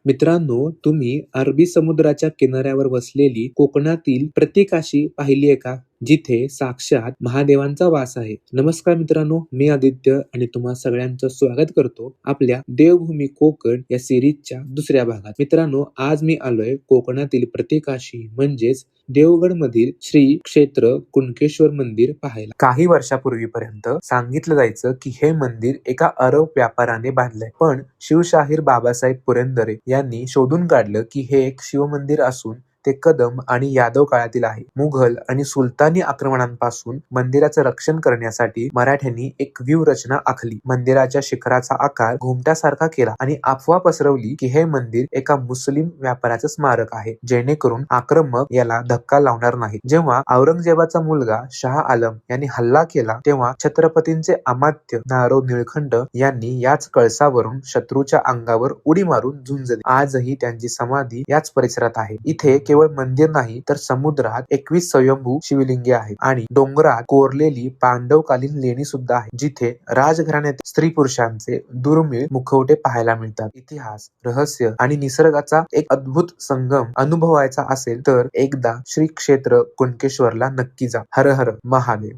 मित्रांनो, तुम्ही अरबी समुद्राच्या किनाऱ्यावर वसलेली कोकणातील प्रत्येकाशी पाहिलीये का? जिथे साक्षात महादेवांचा वास आहे. नमस्कार मित्रांनो, मी आदित्य आणि तुम्हा सगळ्यांचं स्वागत करतो आपल्या देवभूमी कोकण या सिरीजच्या दुसऱ्या भागात. मित्रांनो, आज मी आलोय कोकणातील प्रत्येकाशी म्हणजेच देवगड मधील श्री क्षेत्र कुणकेश्वर मंदिर पाहायला. काही वर्षापूर्वीपर्यंत सांगितलं जायचं की हे मंदिर एका अरब व्यापाऱ्याने बांधलंय, पण शिवशाहीर बाबासाहेब पुरंदरे यांनी शोधून काढलं की हे एक शिवमंदिर असून ते कदम आणि यादव काळातील आहे. मुघल आणि सुलतानी आक्रमणांपासून मंदिराचं रक्षण करण्यासाठी मराठ्यांनी एक व्यूहरचना आखली. मंदिराच्या शिखराचा आकार घुमट्यासारखा केला आणि अफवा पसरवली की हे मंदिर एका मुस्लिम व्यापाऱ्याचं स्मारक आहे, जेणेकरून आक्रमक याला धक्का लावणार नाही. जेव्हा औरंगजेबाचा मुलगा शाह आलम यांनी हल्ला केला तेव्हा छत्रपतींचे अमात्य नारो निळकंठ यांनी याच कळसावरून शत्रूच्या अंगावर उडी मारून झुंजले. आजही त्यांची समाधी याच परिसरात आहे. इथे केवळ मंदिर नाही तर समुद्रात 21 स्वयंभू शिवलिंगे आहेत आणि डोंगरात कोरलेली पांडवकालीन लेणी सुद्धा आहे, जिथे राजघराण्यातील स्त्री पुरुषांचे दुर्मिळ मुखवटे पाहायला मिळतात. इतिहास, रहस्य आणि निसर्गाचा एक अद्भुत संगम अनुभवायचा असेल तर एकदा श्री क्षेत्र कुणकेश्वरला नक्की जा. हर हर महादेव.